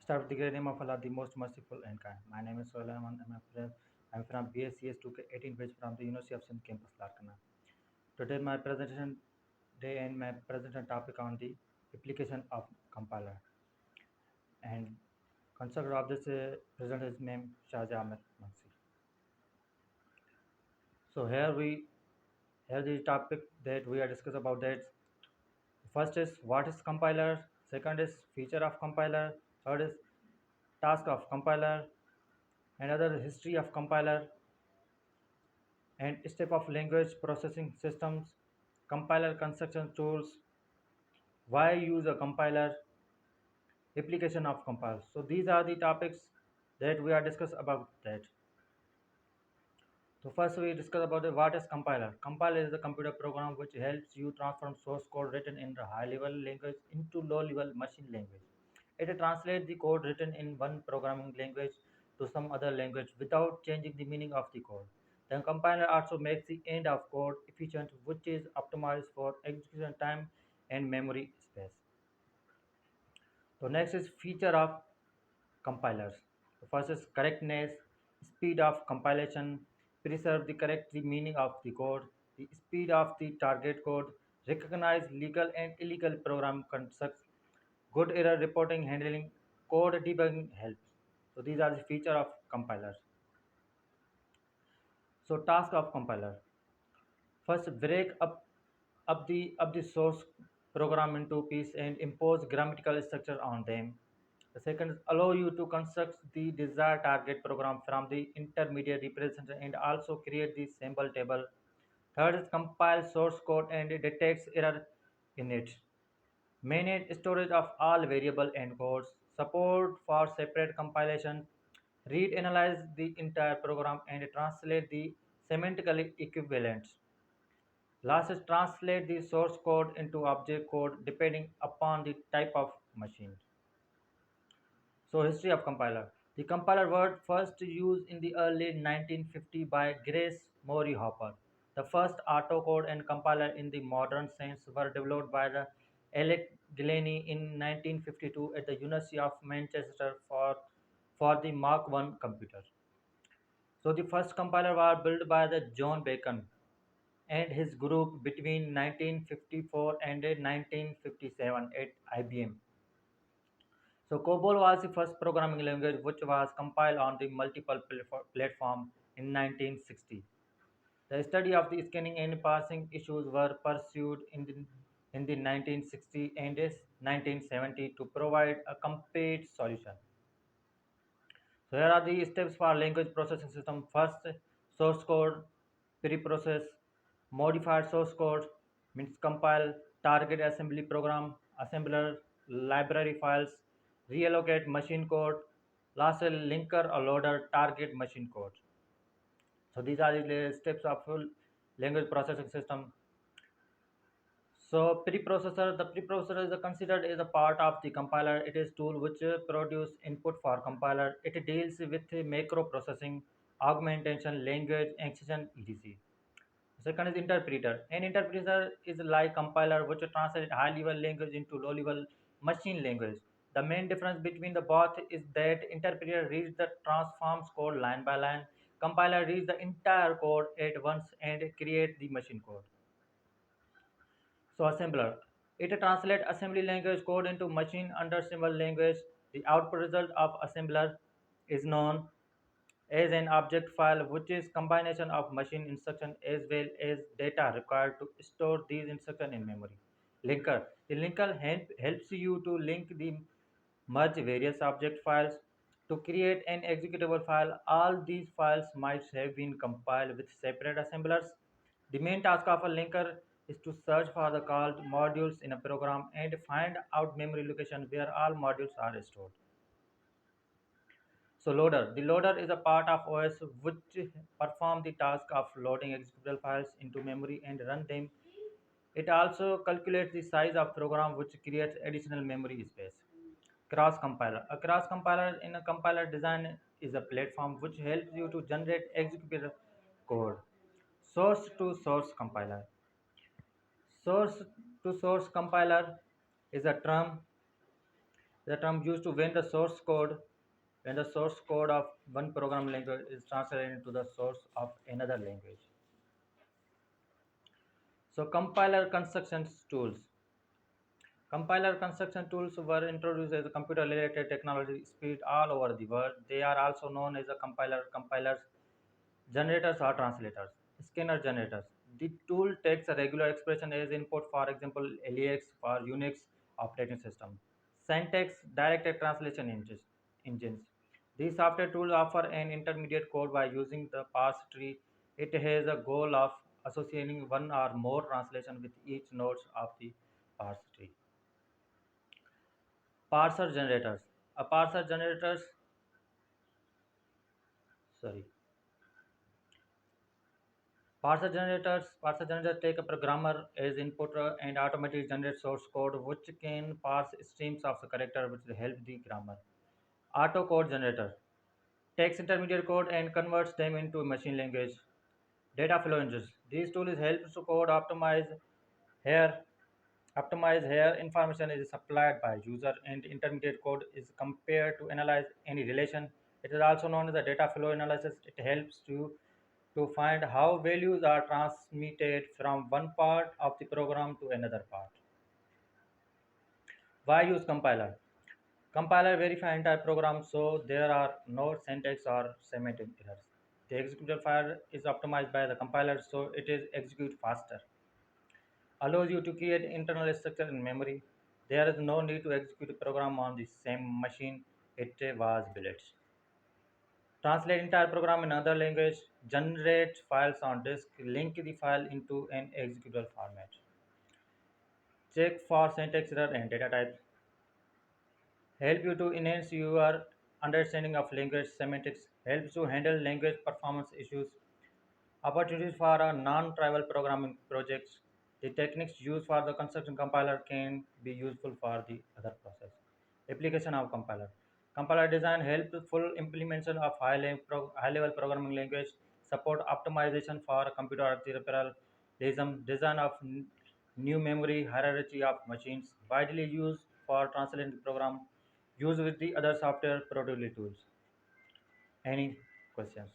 Start with the great name of Allah, the most merciful and kind. My name is Sulaiman. I'm from BSCS 2K18 batch from the University of Sindh campus, Larkana. Today, my presentation day and my presentation topic on the application of compiler. And constructor of this present is named Shahja Ahmed Mansi. So here the topic that we are discuss about that. First is what is compiler. Second is feature of compiler. Third is task of compiler. Another history of compiler and step of language processing systems, compiler construction tools, why use a compiler, application of compiler. So these are the topics that we are discuss about that. So first we discuss about what is compiler. Compiler is a computer program which helps you transform source code written in the high level language into low level machine language. It translates the code written in one programming language to some other language without changing the meaning of the code. The compiler also makes the end of code efficient, which is optimized for execution time and memory space. So next is feature of compilers. The first is correctness, speed of compilation, preserve the correct the meaning of the code, the speed of the target code, recognize legal and illegal program constructs, good error reporting, handling, code debugging helps. So these are the feature of compilers. So task of compiler. First, break up the source program into pieces and impose grammatical structure on them. The second is allow you to construct the desired target program from the intermediate representation and also create the sample table. Third is compile source code and detects error in it. Manage storage of all variable and codes. Support for separate compilation. Read analyze the entire program and translate the semantically equivalents. Last is translate the source code into object code depending upon the type of machine. So history of compiler. The compiler word first used in the early 1950 by Grace Murray Hopper. The first autocode and compiler in the modern sense were developed by the Alec Delaney in 1952 at the University of Manchester for the Mark I computer. So the first compiler was built by the John Bacon and his group between 1954 and 1957 at IBM. So COBOL was the first programming language which was compiled on the multiple platform in 1960. The study of the scanning and parsing issues were pursued in the 1960 and 1970 to provide a complete solution. So here are the steps for language processing system. First, source code, preprocess, modified source code, means compile, target assembly program, assembler, library files, reallocate machine code, last linker or loader, target machine code. So these are the steps of full language processing system. So preprocessor, the preprocessor is considered as a part of the compiler. It is tool which produce input for compiler. It deals with macro processing, augmentation, language, extension, etc. Second is interpreter. An interpreter is like compiler which translates high-level language into low-level machine language. The main difference between the both is that interpreter reads the transforms code line by line. Compiler reads the entire code at once and create the machine code. So assembler. It translates assembly language code into machine understandable language. The output result of assembler is known as an object file, which is combination of machine instruction as well as data required to store these instructions in memory. Linker. The linker helps you to link the merge various object files to create an executable file. All these files might have been compiled with separate assemblers. The main task of a linker is to search for the called modules in a program and find out memory location where all modules are stored. So loader. The loader is a part of OS which perform the task of loading executable files into memory and run them. It also calculates the size of program which creates additional memory space. Cross compiler. A cross compiler in a compiler design is a platform which helps you to generate executable code. Source to source compiler. Source to source compiler is a term The term used to when the source code of one programming language is translated into the source of another language. So compiler construction tools. Compiler construction tools were introduced as a computer-related technology spread all over the world. They are also known as a compilers, generators or translators. Scanner generators. The tool takes a regular expression as input, for example, LEX for Unix operating system. Syntax directed translation engines. These software tools offer an intermediate code by using the parse tree. It has a goal of associating one or more translation with each node of the parse tree. Parser generators. A parser generators, sorry, parser generators take a programmer as input and automatically generate source code which can parse streams of the character which will help the grammar. Auto code generator takes intermediate code and converts them into machine language. Data flow engines. These tools help to code here optimize here information is supplied by user and intermediate code is compared to analyze any relation. It is also known as a data flow analysis. It helps to find how values are transmitted from one part of the program to another part. Why use compiler? Compiler verify entire program so there are no syntax or semantic errors. The executable file is optimized by the compiler so it is execute faster. Allows you to create internal structure in memory. There is no need to execute a program on the same machine it was built. Translate entire program in another language, generate files on disk, link the file into an executable format. Check for syntax error and data types. Help you to enhance your understanding of language semantics. Helps to handle language performance issues. Opportunities for a non-trivial programming projects. The techniques used for the construction compiler can be useful for the other process. Application of compiler. Compiler design helps full implementation of high-level programming language, support optimization for computer parallelism, design of new memory hierarchy of machines, widely used for translating the program, used with the other software productivity tools. Any questions?